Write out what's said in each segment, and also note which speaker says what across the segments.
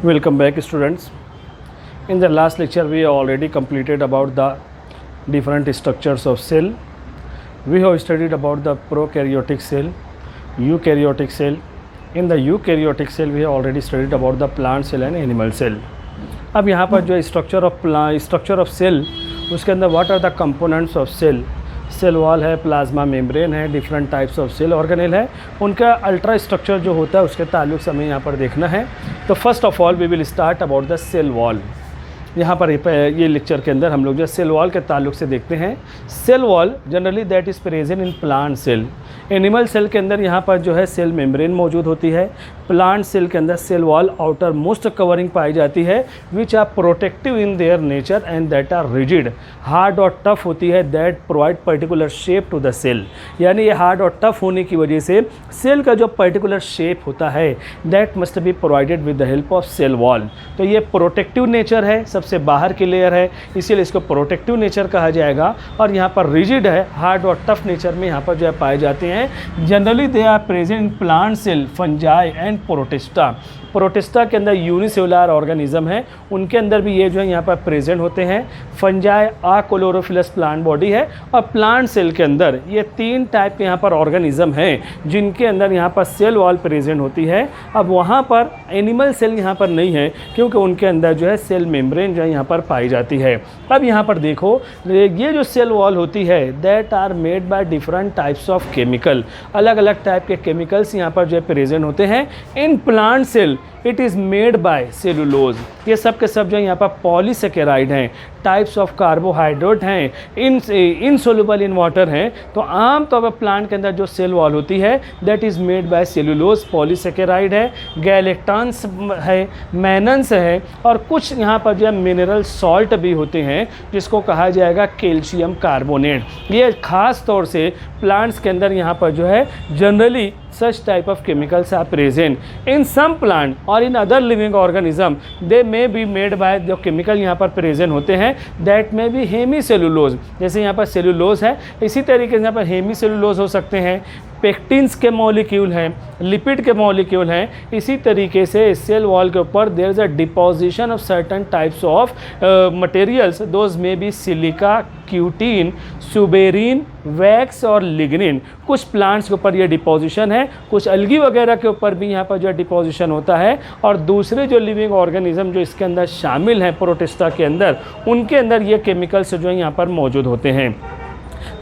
Speaker 1: Welcome back, students. In the last lecture we have already completed about the different structures of cell. We have studied about the prokaryotic cell, eukaryotic cell. In the eukaryotic cell we have already studied about the plant cell and animal cell. अब यहाँ पर जो structure of cell, उसके अंदर what are the components of cell, cell wall है, plasma membrane है, different types of cell organelle है, उनका अल्ट्रा स्ट्रक्चर जो होता है उसके ताल्लुक से हमें यहाँ पर देखना है। तो first of all we will start about the cell wall. यहाँ पर ये लेक्चर के अंदर हम लोग जो सेल वॉल के ताल्लुक से देखते हैं। Cell wall generally that is present in plant cell. Animal cell के अंदर यहाँ पर जो है सेल मेम्ब्रेन मौजूद होती है। प्लांट सेल के अंदर cell wall outer most covering पाई जाती है, which are protective in their nature and that are rigid, hard और टफ होती है, that provide particular shape to the cell. यानी ये हार्ड और टफ होने की वजह से सेल का जो पर्टिकुलर शेप होता है that must be provided with the help of cell wall. तो ये प्रोटेक्टिव नेचर है, सबसे बाहर की लेयर है, इसीलिए इसको प्रोटेक्टिव नेचर कहा जाएगा। और यहाँ पर रिजिड है, हार्ड और टफ नेचर में यहाँ पर जो है पाए जाते हैं। Generally they are present in plant cell, fungi and protista. Protista के अंदर यूनिसेलुलर ऑर्गेनिज्म है, उनके अंदर भी ये जो है यहाँ पर प्रेजेंट होते हैं। फंजाई अक्लोरोफिलस प्लांट बॉडी है, और प्लांट सेल के अंदर ये तीन टाइप के यहाँ पर ऑर्गेनिज्म हैं जिनके अंदर यहाँ पर सेल वॉल प्रेजेंट होती है। अब वहाँ पर एनिमल सेल यहाँ पर नहीं है, क्योंकि उनके अंदर जो है सेल मेम्ब्रेन जो है यहाँ पर पाई जाती है। अब यहाँ पर देखो, ये जो सेल वॉल होती है that are made by different types of chemical. अलग अलग टाइप के केमिकल्स यहाँ पर जो है प्रेजेंट होते हैं। In plant cell it is made by cellulose. ये सब के सब जो है यहाँ पर पॉलीसेकेराइड हैं, टाइप्स ऑफ कार्बोहाइड्रेट हैं, इनसोल्युबल इन वाटर हैं। तो आमतौर पर प्लांट के अंदर जो सेल वॉल होती है that is made by cellulose, polysaccharide है, गैलेक्टान्स है, मैनन्स है, और कुछ यहाँ पर जो है मिनरल सॉल्ट भी होते हैं जिसको कहा जाएगा कैल्शियम कार्बोनेट। ये खास तौर से प्लांट्स के अंदर यहाँ पर जो है generally such type of chemicals are present in some plant or in other living organism. They may be made by जो केमिकल यहाँ पर प्रेजेंट होते हैं that may be हेमीसेलुलोज। जैसे यहाँ पर सेलुलोज है, इसी तरीके से यहाँ पर हेमीसेलुलोज हो सकते हैं। पेक्टिन्स के मॉलिक्यूल हैं, लिपिड के मॉलिक्यूल हैं। इसी तरीके से सेल वॉल के ऊपर there is a deposition of certain types of materials, those may be silica, cutin, suberin, wax और लिग्निन। कुछ प्लांट्स के ऊपर ये डिपोजिशन है, कुछ अलगी वगैरह के ऊपर भी यहाँ पर जो है डिपोजिशन होता है। और दूसरे जो लिविंग ऑर्गेनिज्म जो इसके अंदर शामिल हैं प्रोटिस्टा के अंदर, उनके अंदर ये केमिकल्स जो है यहाँ पर मौजूद होते हैं।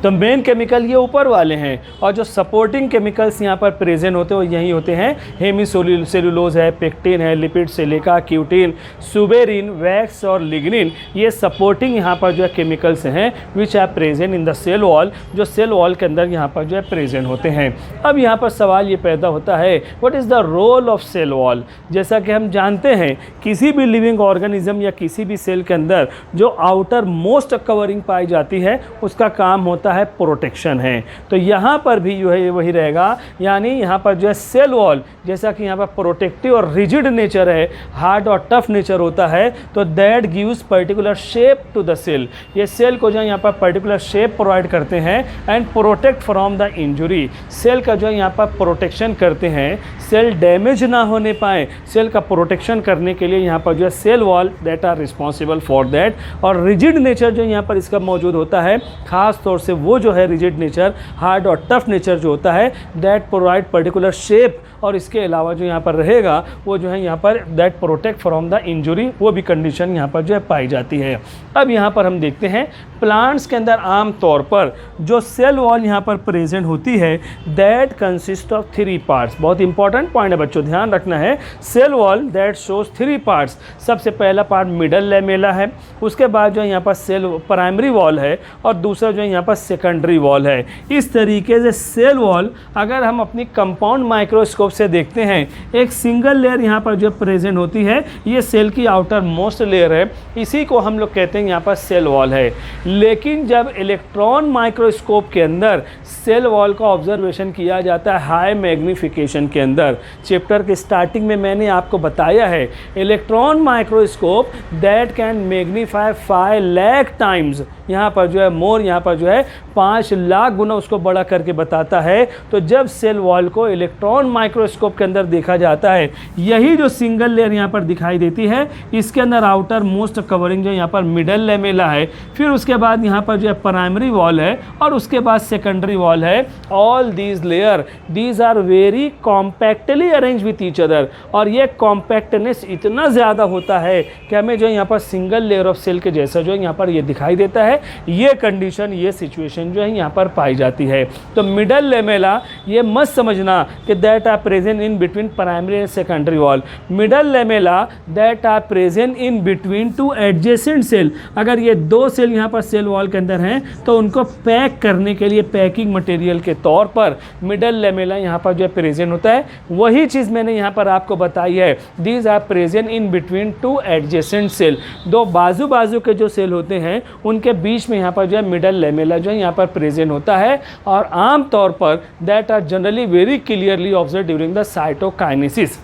Speaker 1: तो मेन केमिकल ये ऊपर वाले हैं, और जो सपोर्टिंग केमिकल्स यहाँ पर प्रेजेंट होते हैं वो यही होते हैं। हेमीसेलुलोज है, पेक्टिन है, lipid, silica, cutin, suberin, wax और लिग्निन। ये सपोर्टिंग यहाँ पर जो है केमिकल्स हैं which are present in the cell wall, जो सेल वॉल के अंदर यहाँ पर जो है प्रेजेंट होते हैं। अब यहाँ पर सवाल ये पैदा होता है, what is the role of cell wall. जैसा कि हम जानते हैं किसी भी लिविंग ऑर्गेनिज्म या किसी भी सेल के अंदर जो आउटर मोस्ट कवरिंग पाई जाती है उसका काम होता है प्रोटेक्शन है। तो यहाँ पर भी जो है ये वही रहेगा, यानी यहाँ पर जो है सेल वॉल, जैसा कि यहाँ पर प्रोटेक्टिव और रिजिड नेचर है, हार्ड और टफ नेचर होता है, तो that gives particular shape to the cell. ये सेल को जो है यहाँ पर पर्टिकुलर शेप प्रोवाइड करते हैं and protect from the injury. Cell का जो है यहाँ पर प्रोटेक्शन करते हैं, सेल डैमेज ना होने पाए, सेल का प्रोटेक्शन करने के लिए यहाँ पर जो है cell wall that are responsible for that. और रिजिड नेचर जो यहाँ पर इसका मौजूद होता है, खास तौर से वो जो है रिजिड नेचर, हार्ड और टफ नेचर जो होता है दैट प्रोवाइड पर्टिकुलर शेप। और इसके अलावा जो यहाँ पर रहेगा वो जो है यहाँ पर that protect from the injury, वो भी कंडीशन यहाँ पर जो है पाई जाती है। अब यहाँ पर हम देखते हैं प्लांट्स के अंदर आम तौर पर जो सेल वॉल यहाँ पर प्रेजेंट होती है दैट कंसिस्ट ऑफ 3 पार्ट्स। बहुत इंपॉर्टेंट पॉइंट है बच्चों, ध्यान रखना है। Cell wall that shows 3 parts. सबसे पहला पार्ट मिडल लेमेला है, उसके बाद जो है यहाँ पर सेल प्राइमरी वॉल है, और दूसरा जो है यहाँ पर सेकेंडरी वॉल है। इस तरीके से सेल वॉल अगर हम अपनी कंपाउंड माइक्रोस्कोप से देखते हैं, एक सिंगल लेयर यहाँ पर जो प्रेजेंट होती है, ये सेल की आउटर मोस्ट लेयर है, इसी को हम लोग कहते हैं यहाँ पर सेल वॉल है। लेकिन जब इलेक्ट्रॉन माइक्रोस्कोप के अंदर सेल वॉल का ऑब्जर्वेशन किया जाता है हाई मैग्नीफिकेशन के अंदर, चैप्टर के स्टार्टिंग में मैंने आपको बताया है electron microscope that can magnify 5 lakh times, यहाँ पर जो है मोर, यहाँ पर जो है 5 लाख गुना उसको बड़ा करके बताता है। तो जब सेल वॉल को इलेक्ट्रॉन माइक्रोस्कोप के अंदर देखा जाता है, यही जो सिंगल लेयर यहाँ पर दिखाई देती है, इसके अंदर आउटर मोस्ट कवरिंग जो यहाँ पर मिडल लेमेला है, फिर उसके बाद यहाँ पर जो है प्राइमरी वॉल है और उसके बाद सेकेंडरी वॉल है। All these layer these are very compactly arrange with each other, और ये कॉम्पैक्टनेस इतना ज़्यादा होता है कि हमें जो यहाँ पर सिंगल लेयर ऑफ सेल के जैसा जो यहाँ पर ये दिखाई देता है, ये कंडीशन, ये सिचुएशन जो है यहाँ पर पाई जाती है। तो मिडल लेमेला ये मत समझना कि that are present in between primary and secondary wall. Middle lamella that are present in between two adjacent cell. अगर ये दो सेल यहाँ पर सेल वॉल के अंदर हैं तो उनको पैक करने के लिए पैकिंग मटेरियल के तौर पर मिडल लेमेला यहाँ पर जो है प्रेजेंट होता है। वही चीज़ मैंने यहाँ पर आपको बताई है, these are present in between two adjacent cell. दो बाजू बाजू के जो सेल होते हैं उनके बीच में यहाँ पर जो है मिडल लेमेला जो है यहाँ पर प्रेजेंट होता है, और आम तौर पर that are generally very clearly observe during the cytokinesis.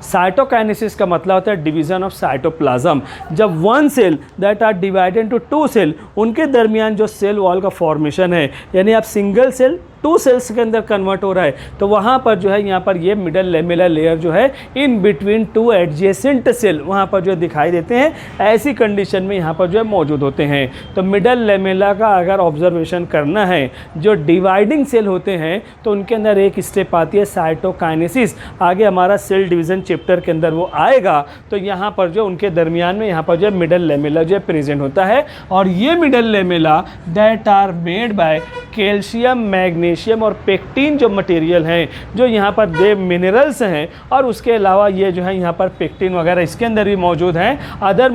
Speaker 1: Cytokinesis का मतलब होता है डिवीजन ऑफ साइटोप्लाज्म। जब one cell that are divided into two cell, उनके दरमियान जो सेल वॉल का फॉर्मेशन है, यानी आप सिंगल सेल टू सेल्स के अंदर कन्वर्ट हो रहा है, तो वहाँ पर जो है यहाँ पर ये मिडल लेमेला लेयर जो है in between two adjacent cell वहाँ पर जो दिखाई देते हैं, ऐसी कंडीशन में यहाँ पर जो है मौजूद होते हैं। तो मिडल लेमेला का अगर ऑब्जर्वेशन करना है, जो डिवाइडिंग सेल होते हैं तो उनके अंदर एक स्टेप आती है साइटोकाइनेसिस। आगे हमारा सेल डिवीज़न चैप्टर के अंदर वो आएगा, तो यहाँ पर जो उनके दरमियान में यहाँ पर जो मिडल लेमेला जो है प्रेजेंट होता है। और ये middle lamella that are made by calcium, magnesium और पेक्टिन जो मटेरियल हैं, जो यहाँ पर दे मिनरल्स हैं, और उसके अलावा ये जो है यहाँ पर पेक्टिन वगैरह इसके अंदर भी मौजूद हैं। अदर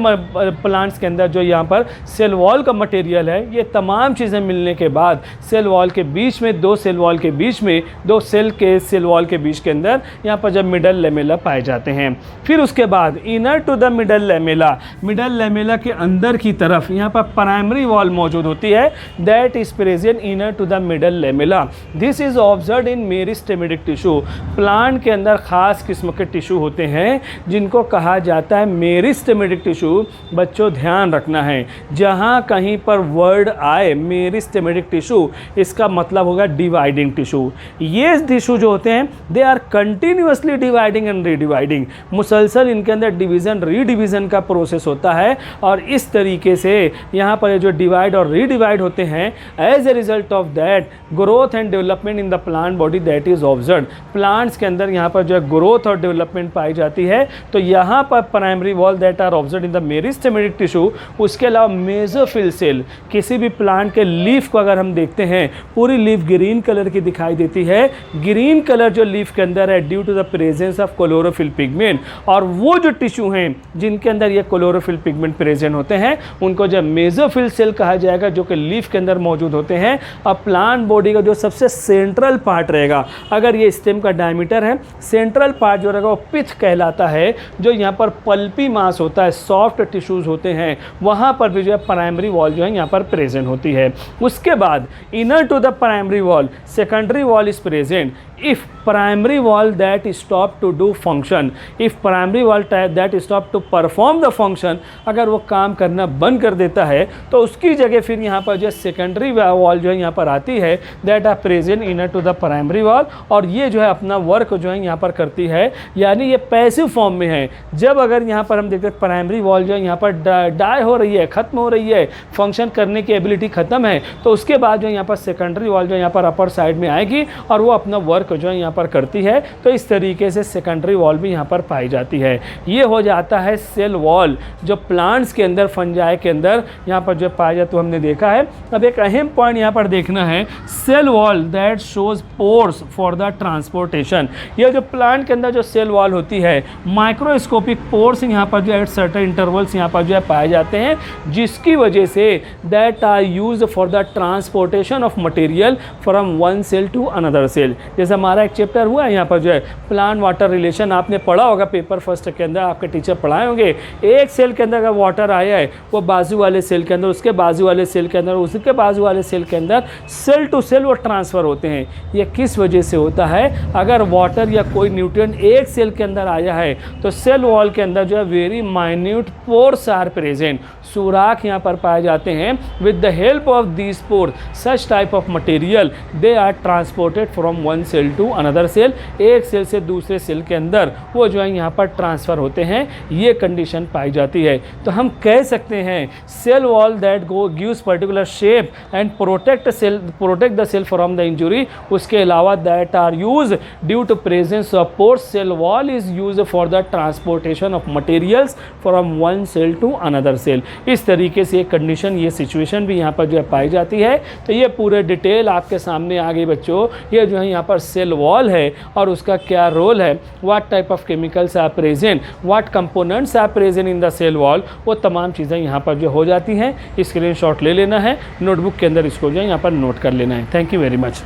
Speaker 1: प्लांट्स के अंदर जो यहाँ पर सेल वॉल का मटेरियल है, ये तमाम चीज़ें मिलने के बाद सेल वॉल के बीच में, दो सेल वॉल के बीच में, दो सेल के सेल वॉल के बीच के अंदर यहाँ पर जब मिडल लेमेला पाए जाते हैं। फिर उसके बाद inner to the middle lamella, middle lamella के अंदर की तरफ यहाँ पर प्राइमरी वॉल मौजूद होती है, that is present inner to the middle lamella. This is observed in meristematic tissue. Plant के अंदर खास किस्म के टिश्यू होते हैं जिनको कहा जाता है मेरिस्टेमेटिक टिश्यू। बच्चों ध्यान रखना है, जहाँ कहीं पर वर्ड आए मेरिस्टेमेटिक टिश्यू, इसका मतलब होगा डिवाइडिंग टिश्यू। ये टिश्यू जो होते हैं they are continuously dividing and redividing. मुसलसल इनके अंदर डिवीज़न रीडिवीज़न का प्रोसेस होता है, और इस तरीके से यहाँ पर जो डिवाइड और रीडिवाइड होते हैं, as a result of that growth and development in the plant body that is observed. Plants के अंदर यहाँ पर जो है ग्रोथ और डेवलपमेंट पाई जाती है। तो यहाँ पर primary wall that are observed in the meristematic tissue. उसके अलावा मेसोफिल सेल, किसी भी प्लांट के लीफ को अगर हम देखते हैं, पूरी लीफ ग्रीन कलर की दिखाई देती है। ग्रीन कलर जो लीफ के अंदर है due to the presence of chlorophyll pigment, और वो जो टिश्यू हैं जिनके अंदर ये क्लोरोफिल पिगमेंट प्रेजेंट होते हैं उनको जब मेसोफिल सेल कहा जाएगा, जो कि लीफ के अंदर मौजूद होते हैं। अब प्लांट बॉडी का जो सबसे सेंट्रल पार्ट रहेगा, अगर ये स्टेम का डायमीटर है, सेंट्रल पार्ट जो रहेगा वो पिथ कहलाता है। जो यहाँ पर पल्पी मास होता है, सॉफ्ट टिश्यूज़ होते हैं, वहाँ पर भी जो है प्राइमरी वॉल जो है यहाँ पर प्रेजेंट होती है। उसके बाद inner to the primary wall secondary wall is present. if primary wall that stop to do function, if primary wall that stop to perform the function, अगर वो काम करना बंद कर देता है तो उसकी जगह फिर यहाँ पर जो सेकेंडरी वॉल जो है यहाँ पर आती है, that are present inner to the primary wall, और ये जो है अपना वर्क जो है यहाँ पर करती है, यानी ये पैसिव फॉर्म में है। जब अगर यहाँ पर हम देखते हैं प्राइमरी वॉल जो है यहाँ पर डाई हो रही है, ख़त्म हो रही है, फंक्शन करने की एबिलिटी ख़त्म है, तो उसके बाद जो यहाँ पर सेकेंडरी वॉल जो यहाँ पर अपर साइड में आएगी और वो अपना वर्क जो है यहाँ पर करती है। तो इस तरीके से सेकेंडरी वॉल भी यहाँ पर पाई जाती है। ये हो जाता है सेल वॉल जो प्लांट्स के अंदर, फंजाई के अंदर यहाँ पर जो पाया जाता है, हमने देखा है। अब एक अहम पॉइंट यहाँ पर देखना है, cell wall that shows pores for the transportation. ये जो प्लांट के अंदर जो सेल वॉल होती है, माइक्रोस्कोपिक पोर्स यहाँ पर जो एट सर्टेन इंटरवल्स यहाँ पर जो है पाए जाते हैं, जिसकी वजह से that are use for the transportation of material from one cell to another cell. जैसे हमारा एक चैप्टर हुआ है यहाँ पर जो है प्लांट वाटर रिलेशन, आपने पढ़ा होगा पेपर फर्स्ट के अंदर, आपके टीचर पढ़ाए होंगे। एक सेल के अंदर अगर वाटर आया है, वो बाजू वाले सेल के अंदर, उसके बाजू वाले सेल के अंदर, उसके बाजू वाले सेल के अंदर, सेल टू सेल वो ट्रांसफ़र होते हैं। ये किस वजह से होता है? अगर वाटर या कोई न्यूट्रिएंट एक सेल के अंदर आया है तो सेल वॉल के अंदर जो है very minute pores are present, सुराख यहाँ पर पाए जाते हैं। With the help of these pores such type of material they are transported from one cell to another cell, एक सेल से दूसरे सेल के अंदर वो जो है यहाँ पर ट्रांसफ़र होते हैं, ये कंडीशन पाई जाती है। तो हम कह सकते हैं cell wall that gives particular shape and protect the cell from the injury. उसके अलावा that are use due to presence of pores, cell wall is use for the transportation of materials from one cell to another cell. इस तरीके से ये condition, ये situation भी यहाँ पर जो है पाई जाती है। तो ये पूरे डिटेल आपके सामने आ गई बच्चों। ये जो है यहाँ पर सेल वॉल है और उसका क्या रोल है, what type of chemicals are present, what components are present in the cell wall, वो तमाम चीज़ें यहाँ पर जो हो जाती हैं। स्क्रीनशॉट ले लेना है, नोटबुक के अंदर इसको जो है यहाँ पर नोट कर लेना है। Thank you very much.